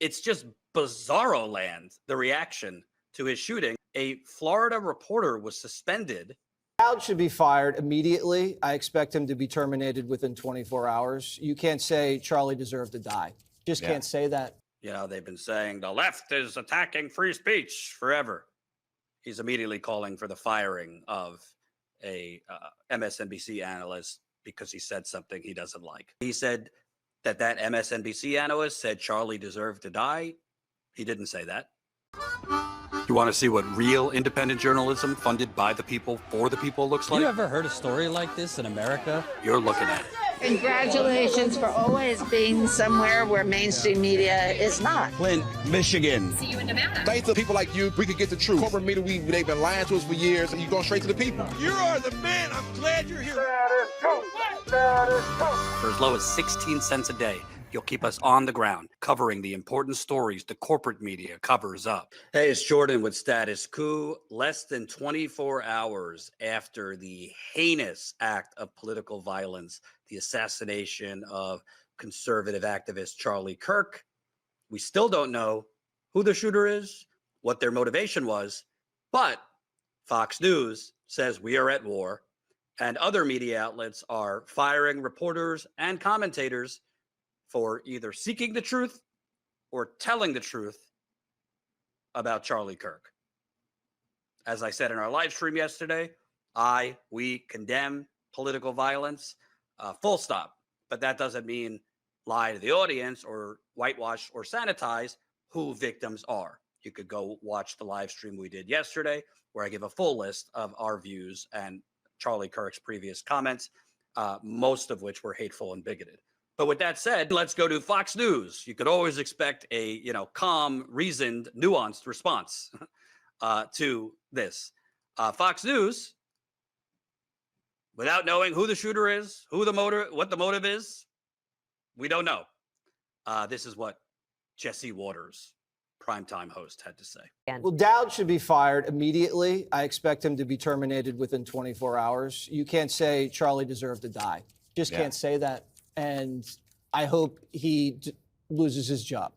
It's just bizarro land, the reaction to his shooting. A Florida reporter was suspended. Dowd should be fired immediately. I expect him to be terminated within 24 hours. You can't say Charlie deserved to die. Just can't say that. You know, they've been saying the left is attacking free speech forever. He's immediately calling for the firing of a MSNBC analyst because he said something he doesn't like. He said that MSNBC analyst said Charlie deserved to die. He didn't say that. You want to see what real independent journalism funded by the people for the people looks like? You ever heard a story like this in America? You're looking at it. Congratulations for always being somewhere where mainstream media is not. Flint, Michigan. See you in Nevada. Thanks to people like you, we can get the truth. Corporate media, they've been lying to us for years, and you're going straight to the people. You are the man. I'm glad you're here. For as low as 16 cents a day, you'll keep us on the ground, covering the important stories the corporate media covers up. Hey, it's Jordan with Status Coup. Less than 24 hours after the heinous act of political violence, the assassination of conservative activist Charlie Kirk, we still don't know who the shooter is, what their motivation was, but Fox News says we are at war, and other media outlets are firing reporters and commentators for either seeking the truth or telling the truth about Charlie Kirk. As I said in our live stream yesterday, we condemn political violence, full stop. But that doesn't mean lie to the audience or whitewash or sanitize who victims are. You could go watch the live stream we did yesterday, where I give a full list of our views and Charlie Kirk's previous comments, most of which were hateful and bigoted. But with that said, let's go to Fox News. You could always expect a, calm, reasoned, nuanced response to this. Fox News, without knowing who the shooter is, what the motive is, we don't know. This is what Jesse Waters, primetime host, had to say. Well, Dowd should be fired immediately. I expect him to be terminated within 24 hours. You can't say Charlie deserved to die. Just can't say that. And I hope he loses his job.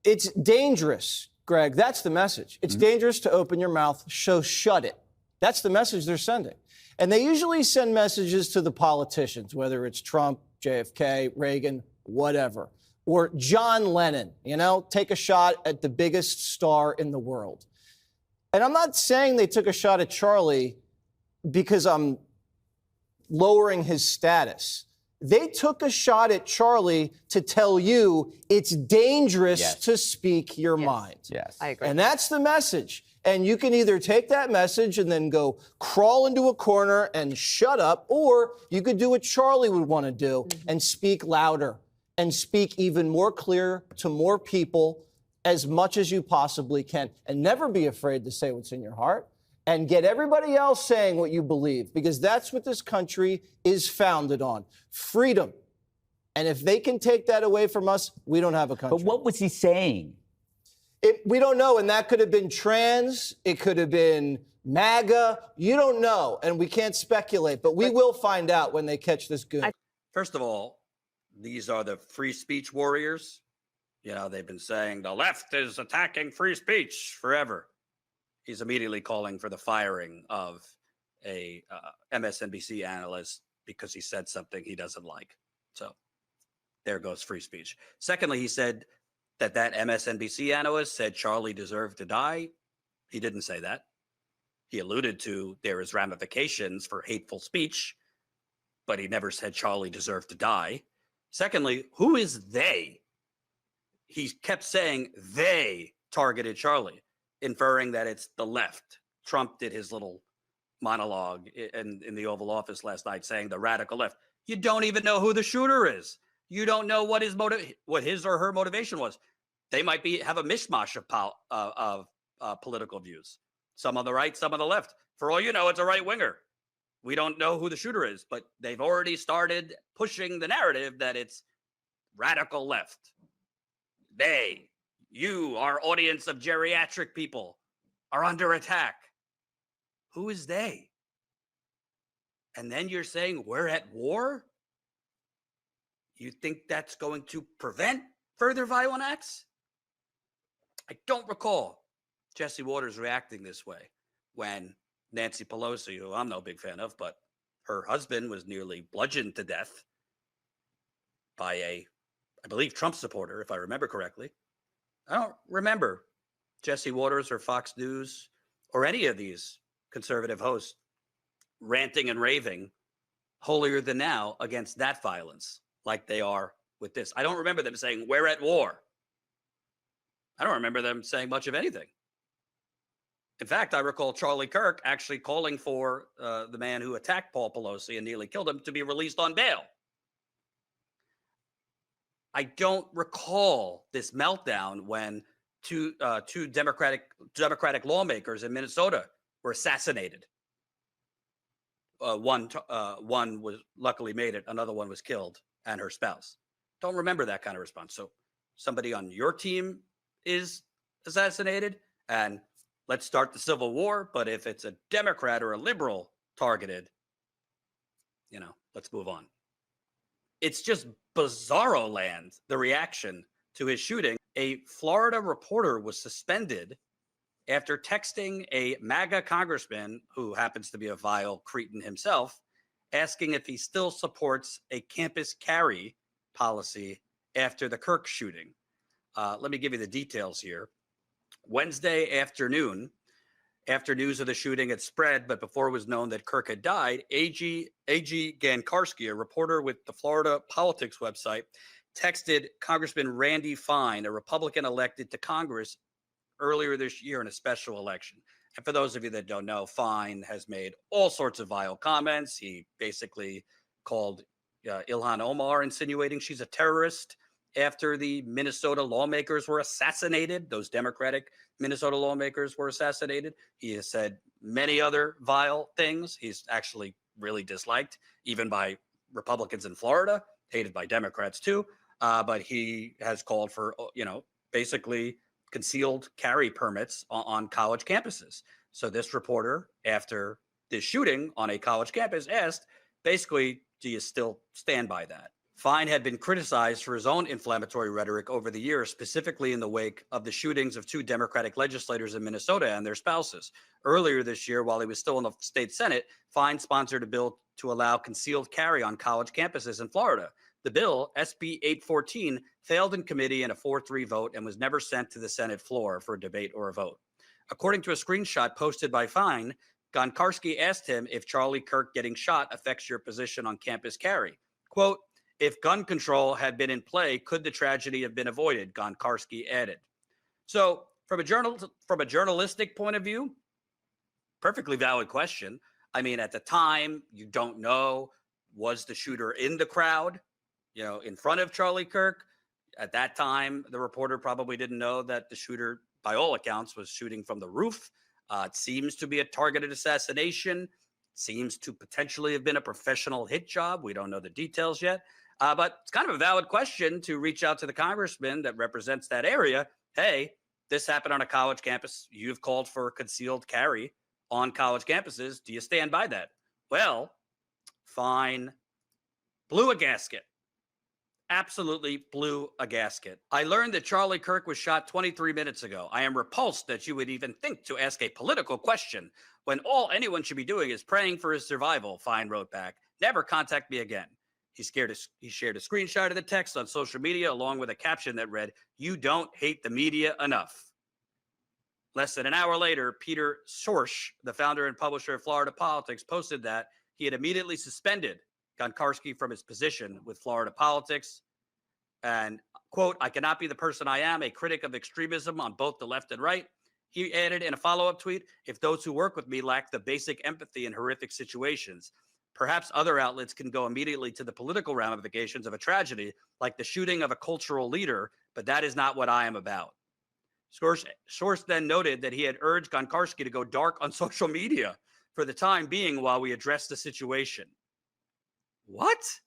It's dangerous, Greg. That's the message. It's dangerous to open your mouth, so shut it. That's the message they're sending. And they usually send messages to the politicians, whether it's Trump, JFK, Reagan, whatever, or John Lennon, take a shot at the biggest star in the world. And I'm not saying they took a shot at Charlie because I'm lowering his status. They took a shot at Charlie to tell you it's dangerous to speak your mind. Yes, I agree. And that's the message. And you can either take that message and then go crawl into a corner and shut up, or you could do what Charlie would want to do and speak louder and speak even more clear to more people as much as you possibly can. And never be afraid to say what's in your heart. And get everybody else saying what you believe, because that's what this country is founded on, freedom. And if they can take that away from us, we don't have a country. But what was he saying? We don't know, and that could have been trans, it could have been MAGA, you don't know, and we can't speculate, but we will find out when they catch this goon. First of all, these are the free speech warriors. They've been saying the left is attacking free speech forever. He's immediately calling for the firing of a MSNBC analyst because he said something he doesn't like. So there goes free speech. Secondly, he said that MSNBC analyst said Charlie deserved to die. He didn't say that. He alluded to there is ramifications for hateful speech, but he never said Charlie deserved to die. Secondly, who is they? He kept saying they targeted Charlie, inferring that it's the left. Trump did his little monologue in the Oval Office last night saying the radical left. You don't even know who the shooter is. You don't know what his or her motivation was. They might have a mishmash of political views. Some on the right, some on the left. For all you know, it's a right winger. We don't know who the shooter is, but they've already started pushing the narrative that it's radical left. You, our audience of geriatric people, are under attack. Who is they? And then you're saying we're at war? You think that's going to prevent further violent acts? I don't recall Jesse Waters reacting this way when Nancy Pelosi, who I'm no big fan of, but her husband was nearly bludgeoned to death by I believe, Trump supporter, if I remember correctly. I don't remember Jesse Waters or Fox News or any of these conservative hosts ranting and raving holier than thou against that violence like they are with this. I don't remember them saying, we're at war. I don't remember them saying much of anything. In fact, I recall Charlie Kirk actually calling for the man who attacked Paul Pelosi and nearly killed him to be released on bail. I don't recall this meltdown when two Democratic lawmakers in Minnesota were assassinated. One was luckily made it. Another one was killed, and her spouse. Don't remember that kind of response. So somebody on your team is assassinated, and let's start the civil war. But if it's a Democrat or a liberal targeted, let's move on. It's just bizarro land, the reaction to his shooting. A Florida reporter was suspended after texting a MAGA congressman, who happens to be a vile cretin himself, asking if he still supports a campus carry policy after the Kirk shooting. Let me give you the details here. Wednesday afternoon, after news of the shooting had spread, but before it was known that Kirk had died, A.G. Gankarski, a reporter with the Florida Politics website, texted Congressman Randy Fine, a Republican elected to Congress earlier this year in a special election. And for those of you that don't know, Fine has made all sorts of vile comments. He basically called Ilhan Omar, insinuating she's a terrorist after the Minnesota lawmakers were assassinated. Those Democratic Minnesota lawmakers were assassinated. He has said many other vile things. He's actually really disliked, even by Republicans in Florida, hated by Democrats too. But he has called for, basically concealed carry permits on college campuses. So this reporter, after this shooting on a college campus, asked, basically, do you still stand by that? Fine had been criticized for his own inflammatory rhetoric over the years, specifically in the wake of the shootings of two Democratic legislators in Minnesota and their spouses. Earlier this year, while he was still in the state Senate, Fine sponsored a bill to allow concealed carry on college campuses in Florida. The bill, SB 814, failed in committee in a 4-3 vote and was never sent to the Senate floor for a debate or a vote. According to a screenshot posted by Fine, Gankarski asked him if Charlie Kirk getting shot affects your position on campus carry. Quote, if gun control had been in play, could the tragedy have been avoided? Gankarski added. So from a journalistic point of view, perfectly valid question. I mean, at the time, you don't know, was the shooter in the crowd, in front of Charlie Kirk? At that time, the reporter probably didn't know that the shooter, by all accounts, was shooting from the roof. It seems to be a targeted assassination. Seems to potentially have been a professional hit job. We don't know the details yet. But it's kind of a valid question to reach out to the congressman that represents that area. Hey, this happened on a college campus. You've called for concealed carry on college campuses. Do you stand by that? Well, Fine blew a gasket. Absolutely blew a gasket. I learned that Charlie Kirk was shot 23 minutes ago. I am repulsed that you would even think to ask a political question when all anyone should be doing is praying for his survival, Fine wrote back. Never contact me again. He shared a screenshot of the text on social media along with a caption that read, "You don't hate the media enough." Less than an hour later, Peter Schorsch, the founder and publisher of Florida Politics, posted that he had immediately suspended Gankarski from his position with Florida Politics. And, quote, I cannot be the person I am, a critic of extremism on both the left and right. He added in a follow-up tweet, if those who work with me lack the basic empathy in horrific situations, perhaps other outlets can go immediately to the political ramifications of a tragedy like the shooting of a cultural leader, but that is not what I am about. Schorsch then noted that he had urged Gankarski to go dark on social media for the time being while we address the situation. What?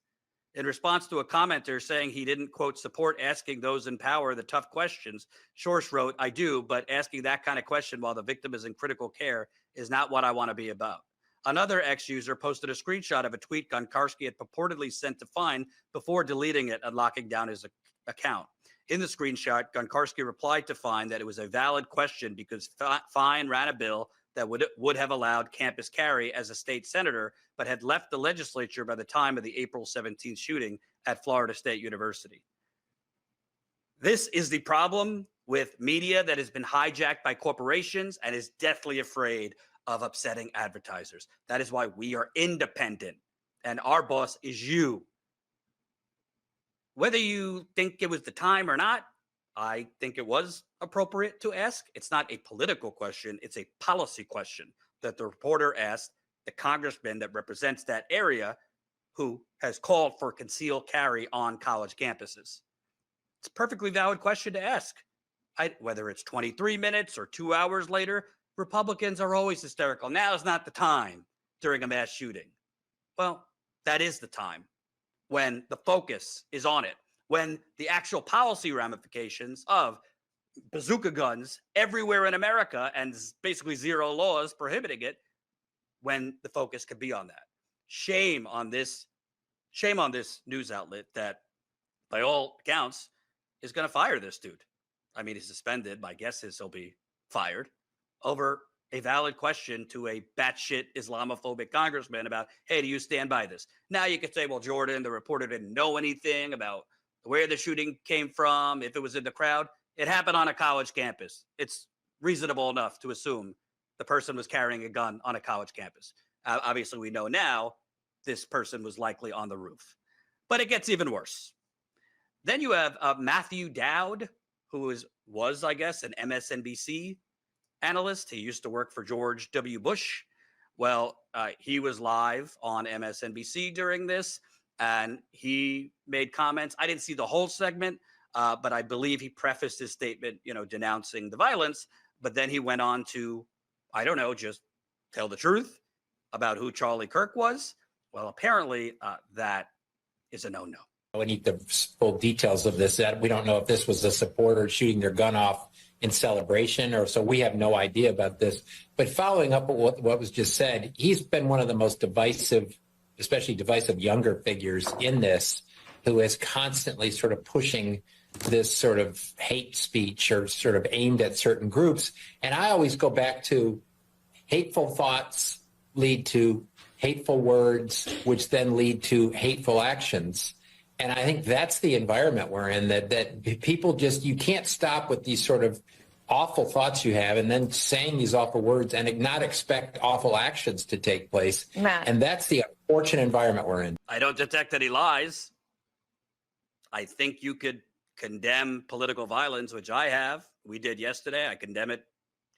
In response to a commenter saying he didn't, quote, support asking those in power the tough questions, Schorsch wrote, I do, but asking that kind of question while the victim is in critical care is not what I want to be about. Another ex-user posted a screenshot of a tweet Gankarski had purportedly sent to Fine before deleting it and locking down his account. In the screenshot, Gunkarski replied to Fine that it was a valid question because Fine ran a bill that would have allowed campus carry as a state senator, but had left the legislature by the time of the April 17th shooting at Florida State University. This is the problem with media that has been hijacked by corporations and is deathly afraid of upsetting advertisers. That is why we are independent, and our boss is you. Whether you think it was the time or not, I think it was appropriate to ask. It's not a political question. It's a policy question that the reporter asked the congressman that represents that area who has called for concealed carry on college campuses. It's a perfectly valid question to ask. Whether it's 23 minutes or 2 hours later, Republicans are always hysterical. Now is not the time during a mass shooting. Well, that is the time when the focus is on it, when the actual policy ramifications of bazooka guns everywhere in America and basically zero laws prohibiting it, when the focus could be on that. Shame on this news outlet that, by all accounts, is going to fire this dude. I mean, he's suspended. My guess is he'll be fired over a valid question to a batshit Islamophobic congressman about, hey, do you stand by this? Now you could say, well, Jordan, the reporter didn't know anything about where the shooting came from, if it was in the crowd. It happened on a college campus. It's reasonable enough to assume the person was carrying a gun on a college campus. Obviously, we know now this person was likely on the roof. But it gets even worse. Then you have Matthew Dowd, who was, I guess, an MSNBC analyst. He used to work for George W. Bush. Well, he was live on MSNBC during this, and he made comments. I didn't see the whole segment, but I believe he prefaced his statement, denouncing the violence. But then he went on to, I don't know, just tell the truth about who Charlie Kirk was. Well, apparently that is a no-no. We need the full details of this. That we don't know if this was a supporter shooting their gun off in celebration, or so we have no idea about this. But following up on what was just said, he's been one of the most divisive, especially divisive younger figures in this, who is constantly sort of pushing this sort of hate speech or sort of aimed at certain groups. And I always go back to hateful thoughts lead to hateful words, which then lead to hateful actions. And I think that's the environment we're in, that people just, you can't stop with these sort of awful thoughts you have and then saying these awful words and not expect awful actions to take place. Matt. And that's the unfortunate environment we're in. I don't detect any lies. I think you could condemn political violence, which I have. We did yesterday. I condemn it.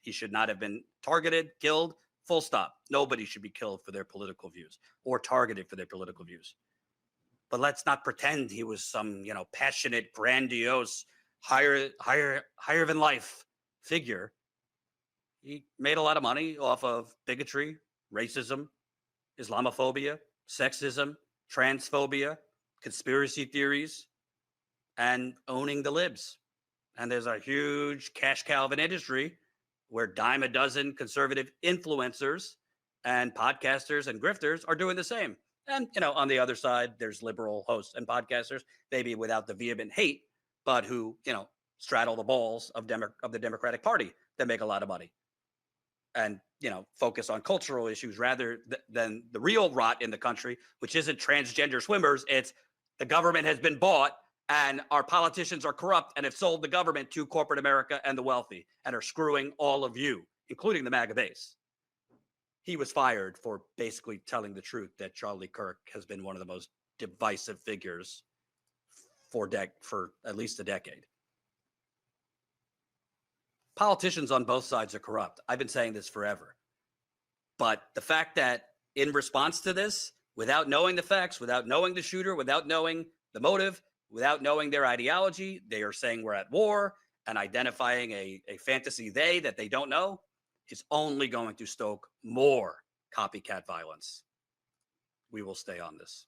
He should not have been targeted, killed, full stop. Nobody should be killed for their political views or targeted for their political views. But let's not pretend he was some, passionate, grandiose, higher than life figure. He made a lot of money off of bigotry, racism, Islamophobia, sexism, transphobia, conspiracy theories, and owning the libs. And there's a huge cash cow of an industry where dime a dozen conservative influencers and podcasters and grifters are doing the same. And, on the other side, there's liberal hosts and podcasters, maybe without the vehement hate, but who, straddle the balls of the Democratic Party that make a lot of money and, focus on cultural issues rather than the real rot in the country, which isn't transgender swimmers. It's the government has been bought and our politicians are corrupt and have sold the government to corporate America and the wealthy and are screwing all of you, including the MAGA base. He was fired for basically telling the truth that Charlie Kirk has been one of the most divisive figures for at least a decade. Politicians on both sides are corrupt. I've been saying this forever. But the fact that in response to this, without knowing the facts, without knowing the shooter, without knowing the motive, without knowing their ideology, they are saying we're at war and identifying a fantasy that they don't know, is only going to stoke more copycat violence. We will stay on this.